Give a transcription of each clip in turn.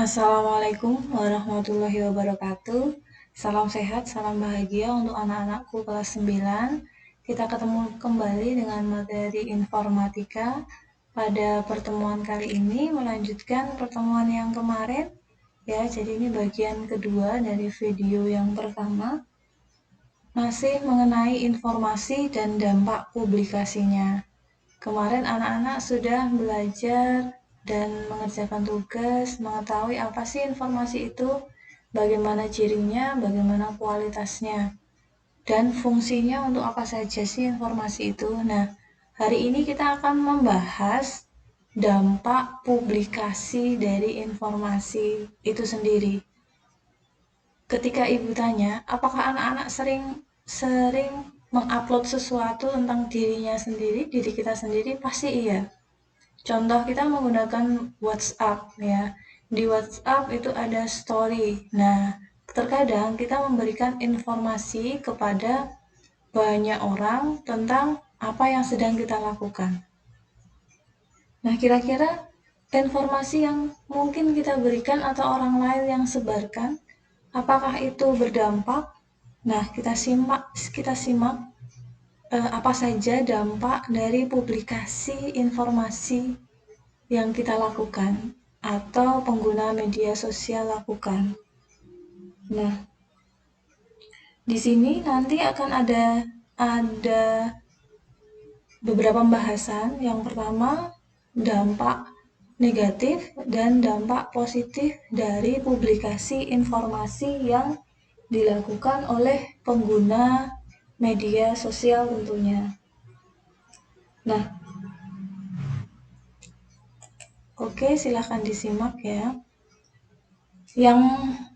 Assalamualaikum warahmatullahi wabarakatuh. Salam sehat, salam bahagia untuk anak-anakku kelas 9. Kita ketemu kembali dengan materi informatika. Pada pertemuan kali ini melanjutkan pertemuan yang kemarin. Ya, jadi ini bagian kedua dari video yang pertama. Masih mengenai informasi dan dampak publikasinya. Kemarin anak-anak sudah belajar dan mengerjakan tugas, mengetahui apa sih informasi itu, bagaimana cirinya, bagaimana kualitasnya, dan fungsinya untuk apa saja sih informasi itu. Nah, hari ini kita akan membahas dampak publikasi dari informasi itu sendiri. Ketika ibu tanya, apakah anak-anak sering mengupload sesuatu tentang dirinya sendiri, diri kita sendiri, pasti iya. Contoh kita menggunakan WhatsApp ya. Di WhatsApp itu ada story. Nah, terkadang kita memberikan informasi kepada banyak orang tentang apa yang sedang kita lakukan. Nah, kira-kira informasi yang mungkin kita berikan atau orang lain yang sebarkan, apakah itu berdampak? Nah, kita simak apa saja dampak dari publikasi informasi yang kita lakukan atau pengguna media sosial lakukan. Nah, di sini nanti akan ada beberapa pembahasan. Yang pertama, dampak negatif dan dampak positif dari publikasi informasi yang dilakukan oleh pengguna media sosial tentunya. Nah, oke, silahkan disimak ya. Yang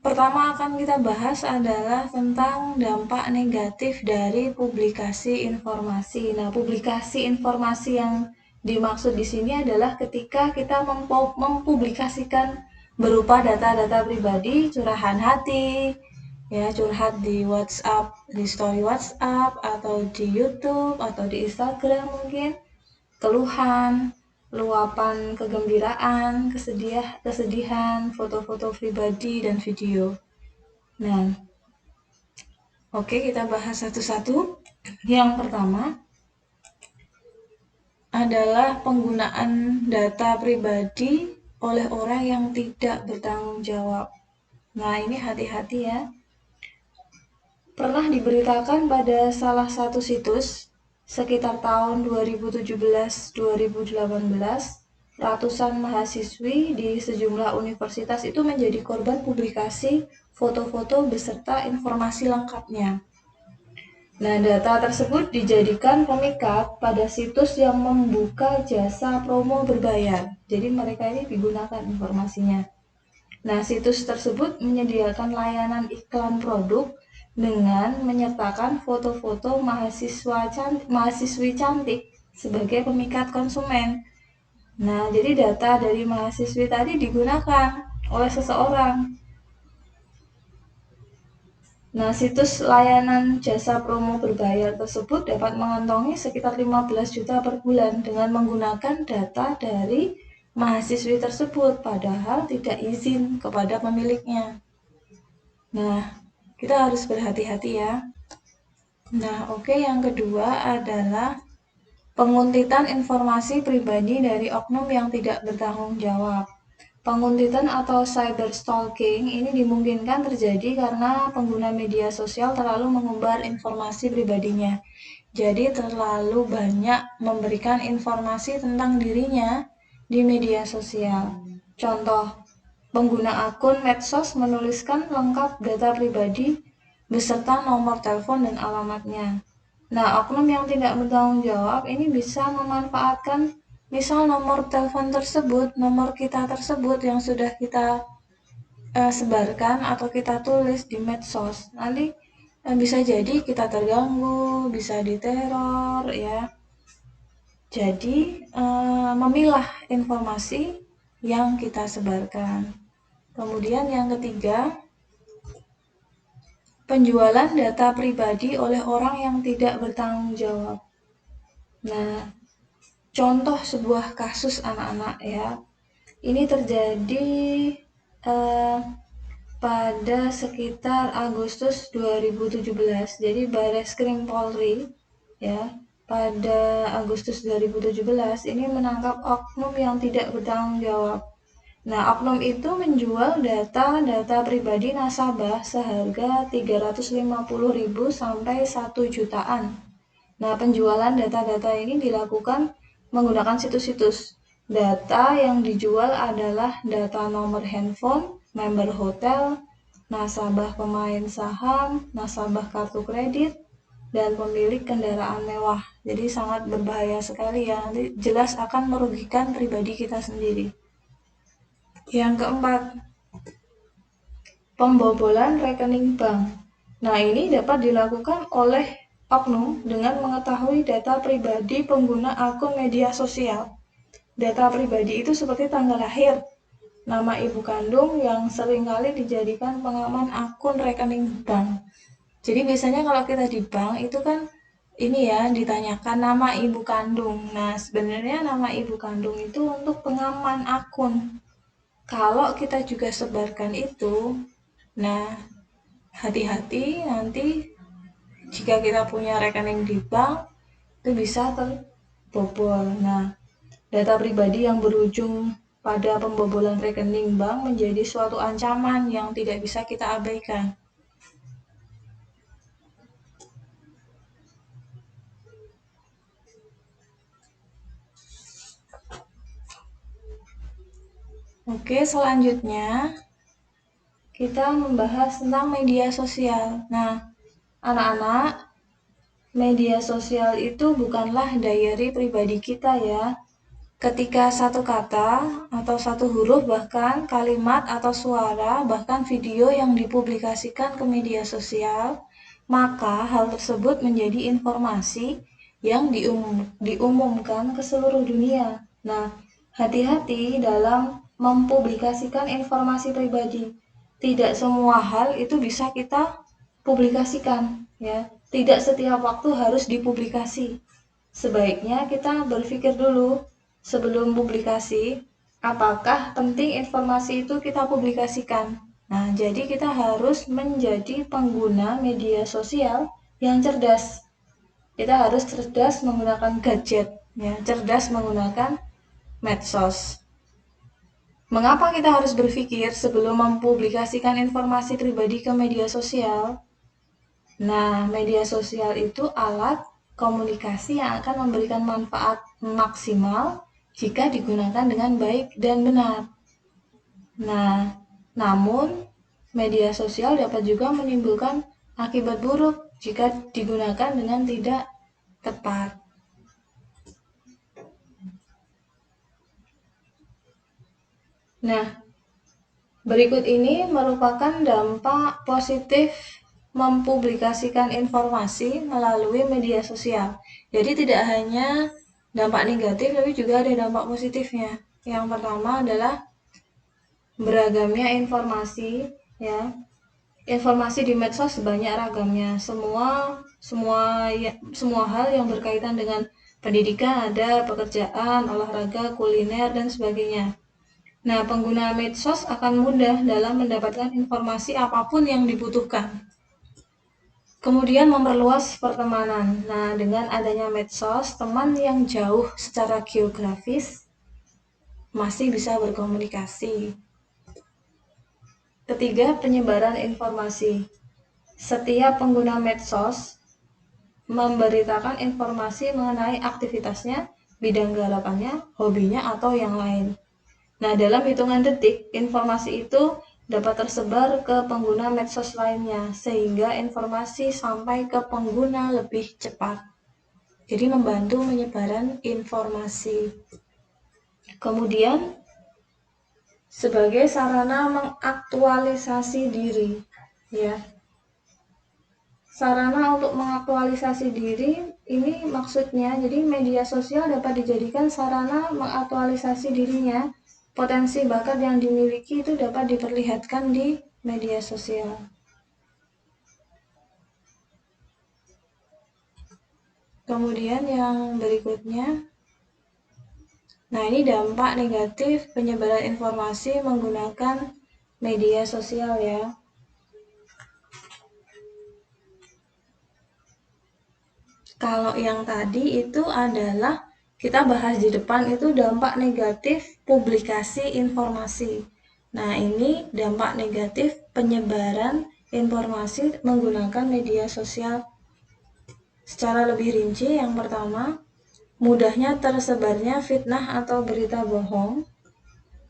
pertama akan kita bahas adalah tentang dampak negatif dari publikasi informasi. Nah, publikasi informasi yang dimaksud di sini adalah ketika kita mempublikasikan berupa data-data pribadi, curahan hati, ya, curhat di WhatsApp, di story WhatsApp, atau di YouTube, atau di Instagram mungkin, keluhan, luapan kegembiraan, kesedihan, foto-foto pribadi, dan video. Nah, oke, kita bahas satu-satu. Yang pertama adalah penggunaan data pribadi oleh orang yang tidak bertanggung jawab. Nah, ini hati-hati ya. Pernah diberitakan pada salah satu situs sekitar tahun 2017-2018, ratusan mahasiswi di sejumlah universitas itu menjadi korban publikasi foto-foto beserta informasi lengkapnya. Nah, data tersebut dijadikan pemikat pada situs yang membuka jasa promo berbayar. Jadi mereka ini digunakan informasinya. Nah, situs tersebut menyediakan layanan iklan produk dengan menyertakan foto-foto mahasiswi cantik sebagai pemikat konsumen. Nah, jadi data dari mahasiswi tadi digunakan oleh seseorang. Nah, situs layanan jasa promo berbayar tersebut dapat mengantongi sekitar 15 juta per bulan dengan menggunakan data dari mahasiswi tersebut, padahal tidak izin kepada pemiliknya. Nah, kita harus berhati-hati ya. Nah, oke, yang kedua adalah penguntitan informasi pribadi dari oknum yang tidak bertanggung jawab. Penguntitan atau cyberstalking ini dimungkinkan terjadi karena pengguna media sosial terlalu mengumbar informasi pribadinya. Jadi terlalu banyak memberikan informasi tentang dirinya di media sosial. Contoh, pengguna akun medsos menuliskan lengkap data pribadi beserta nomor telepon dan alamatnya. Nah, oknum yang tidak bertanggung jawab ini bisa memanfaatkan misal nomor telepon tersebut, nomor kita tersebut yang sudah kita sebarkan atau kita tulis di medsos. Nanti bisa jadi kita terganggu, bisa diteror ya. Jadi memilah informasi yang kita sebarkan. Kemudian yang ketiga, penjualan data pribadi oleh orang yang tidak bertanggung jawab. Nah, contoh sebuah kasus anak-anak ya. Ini terjadi eh, pada sekitar Agustus 2017. Jadi Bareskrim Polri ya pada Agustus 2017 ini menangkap oknum yang tidak bertanggung jawab. Nah, oknum itu menjual data pribadi nasabah seharga 350.000 sampai 1 jutaan. Nah, penjualan data-data ini dilakukan menggunakan situs-situs. Data yang dijual adalah data nomor handphone, member hotel, nasabah pemain saham, nasabah kartu kredit, dan pemilik kendaraan mewah. Jadi sangat berbahaya sekali ya, nanti jelas akan merugikan pribadi kita sendiri. Yang keempat, pembobolan rekening bank. Nah, ini dapat dilakukan oleh oknum dengan mengetahui data pribadi pengguna akun media sosial. Data pribadi itu seperti tanggal lahir, nama ibu kandung yang seringkali dijadikan pengaman akun rekening bank. Jadi biasanya kalau kita di bank itu kan ini ya ditanyakan nama ibu kandung. Nah, sebenarnya nama ibu kandung itu untuk pengaman akun. Kalau kita juga sebarkan itu, nah hati-hati nanti jika kita punya rekening di bank itu bisa terbobol. Nah, data pribadi yang berujung pada pembobolan rekening bank menjadi suatu ancaman yang tidak bisa kita abaikan. Oke, selanjutnya kita membahas tentang media sosial. Nah, anak-anak, media sosial itu bukanlah diary pribadi kita ya. Ketika satu kata atau satu huruf, bahkan kalimat atau suara, bahkan video yang dipublikasikan ke media sosial, maka hal tersebut menjadi informasi yang diumumkan ke seluruh dunia. Nah, hati-hati dalam mempublikasikan informasi pribadi. Tidak semua hal itu bisa kita publikasikan, ya. Tidak setiap waktu harus dipublikasi. Sebaiknya kita berpikir dulu sebelum publikasi, apakah penting informasi itu kita publikasikan. Nah, jadi kita harus menjadi pengguna media sosial yang cerdas. Kita harus cerdas menggunakan gadget, ya, cerdas menggunakan medsos. Mengapa kita harus berpikir sebelum mempublikasikan informasi pribadi ke media sosial? Nah, media sosial itu alat komunikasi yang akan memberikan manfaat maksimal jika digunakan dengan baik dan benar. Nah, namun media sosial dapat juga menimbulkan akibat buruk jika digunakan dengan tidak tepat. Nah, berikut ini merupakan dampak positif mempublikasikan informasi melalui media sosial. Jadi tidak hanya dampak negatif, tapi juga ada dampak positifnya. Yang pertama adalah beragamnya informasi, ya. Informasi di medsos banyak ragamnya. Semua hal yang berkaitan dengan pendidikan ada, pekerjaan, olahraga, kuliner, dan sebagainya. Nah, pengguna medsos akan mudah dalam mendapatkan informasi apapun yang dibutuhkan. Kemudian memperluas pertemanan. Nah, dengan adanya medsos, teman yang jauh secara geografis masih bisa berkomunikasi. Ketiga, penyebaran informasi. Setiap pengguna medsos memberitakan informasi mengenai aktivitasnya, bidang garapannya, hobinya, atau yang lain. Nah, dalam hitungan detik, informasi itu dapat tersebar ke pengguna medsos lainnya, sehingga informasi sampai ke pengguna lebih cepat. Jadi membantu penyebaran informasi. Kemudian, sebagai sarana mengaktualisasi diri, ya. Sarana untuk mengaktualisasi diri ini maksudnya, jadi media sosial dapat dijadikan sarana mengaktualisasi dirinya. Potensi bakat yang dimiliki itu dapat diperlihatkan di media sosial. Kemudian yang berikutnya, nah ini dampak negatif penyebaran informasi menggunakan media sosial ya. Kalau yang tadi itu adalah kita bahas di depan itu dampak negatif publikasi informasi. Nah, ini dampak negatif penyebaran informasi menggunakan media sosial. Secara lebih rinci, yang pertama, mudahnya tersebarnya fitnah atau berita bohong.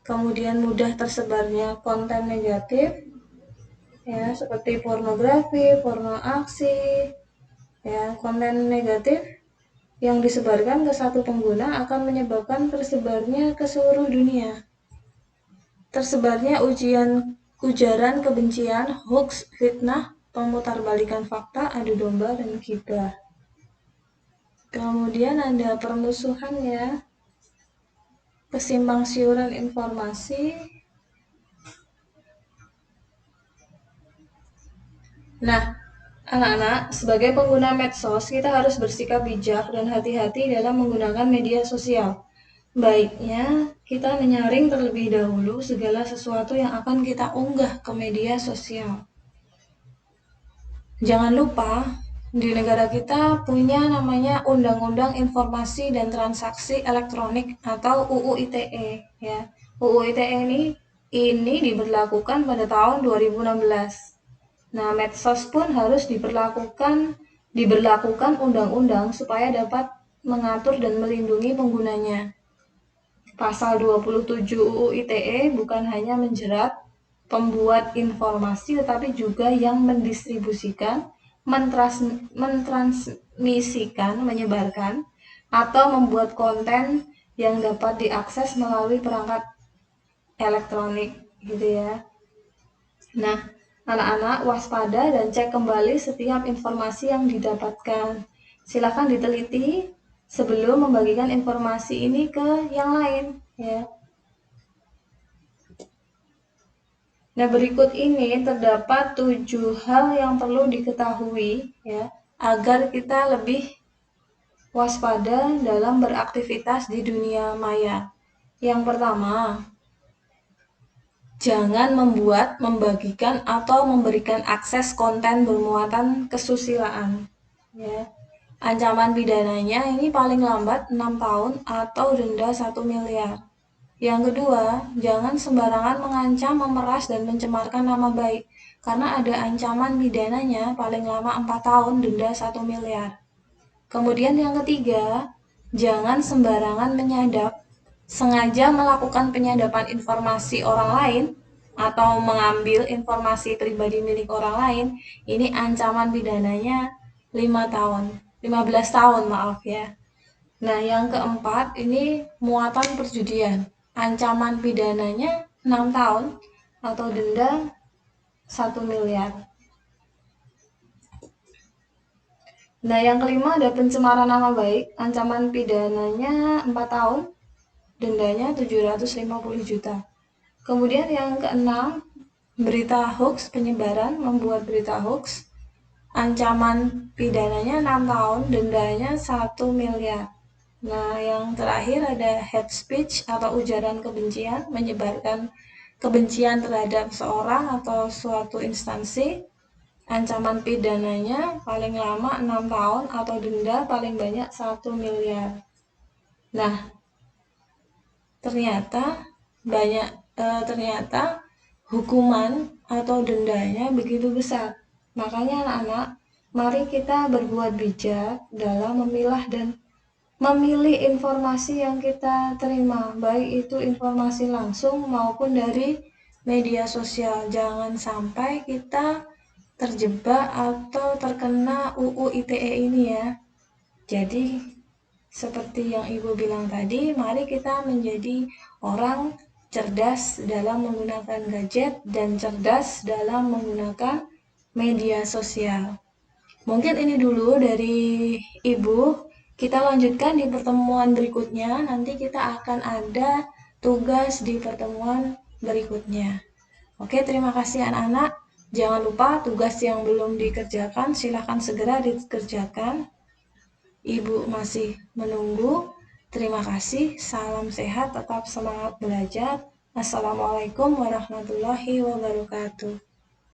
Kemudian mudah tersebarnya konten negatif, ya, seperti pornografi, porno aksi, ya, konten negatif yang disebarkan ke satu pengguna akan menyebabkan tersebarnya ke seluruh dunia. Tersebarnya ujaran kebencian, hoax, fitnah, pemutarbalikan fakta, adu domba, dan ghibah. Kemudian ada permusuhan ya, kesimpang siuran informasi. Nah, anak-anak, sebagai pengguna medsos, kita harus bersikap bijak dan hati-hati dalam menggunakan media sosial. Baiknya, kita menyaring terlebih dahulu segala sesuatu yang akan kita unggah ke media sosial. Jangan lupa, di negara kita punya namanya Undang-Undang Informasi dan Transaksi Elektronik atau UU ITE. Ya. UU ITE ini diberlakukan pada tahun 2016. Nah, medsos pun harus diberlakukan undang-undang supaya dapat mengatur dan melindungi penggunanya. Pasal 27 UU ITE bukan hanya menjerat pembuat informasi tetapi juga yang mendistribusikan, mentransmisikan, menyebarkan, atau membuat konten yang dapat diakses melalui perangkat elektronik gitu ya. Nah, anak-anak waspada dan cek kembali setiap informasi yang didapatkan. Silakan diteliti sebelum membagikan informasi ini ke yang lain ya. Nah, berikut ini terdapat 7 hal yang perlu diketahui ya, agar kita lebih waspada dalam beraktivitas di dunia maya. Yang pertama, jangan membuat, membagikan, atau memberikan akses konten bermuatan kesusilaan. Ya. Ancaman pidananya ini paling lambat 6 tahun atau denda 1 miliar. Yang kedua, jangan sembarangan mengancam, memeras, dan mencemarkan nama baik, karena ada ancaman pidananya paling lama 4 tahun, denda 1 miliar. Kemudian yang ketiga, jangan sembarangan menyadap, sengaja melakukan penyadapan informasi orang lain, atau mengambil informasi pribadi milik orang lain, ini ancaman pidananya 15 tahun, maaf ya. Nah, yang keempat, ini muatan perjudian. Ancaman pidananya 6 tahun atau denda 1 miliar. Nah, yang kelima ada pencemaran nama baik. Ancaman pidananya 4 tahun, dendanya 750 juta. Kemudian yang keenam, berita hoax, penyebaran, membuat berita hoax. Ancaman pidananya 6 tahun, dendanya 1 miliar. Nah, yang terakhir ada hate speech atau ujaran kebencian, menyebarkan kebencian terhadap seorang atau suatu instansi. Ancaman pidananya paling lama 6 tahun atau denda paling banyak 1 miliar. Nah, ternyata hukuman atau dendanya begitu besar. Makanya anak-anak, mari kita berbuat bijak dalam memilah dan memilih informasi yang kita terima, baik itu informasi langsung maupun dari media sosial. Jangan sampai kita terjebak atau terkena UU ITE ini ya. Jadi seperti yang Ibu bilang tadi, mari kita menjadi orang cerdas dalam menggunakan gadget dan cerdas dalam menggunakan media sosial. Mungkin ini dulu dari Ibu. Kita lanjutkan di pertemuan berikutnya. Nanti kita akan ada tugas di pertemuan berikutnya. Oke, terima kasih anak-anak. Jangan lupa tugas yang belum dikerjakan, silahkan segera dikerjakan. Ibu masih menunggu. Terima kasih. Salam sehat, tetap semangat belajar. Assalamualaikum warahmatullahi wabarakatuh.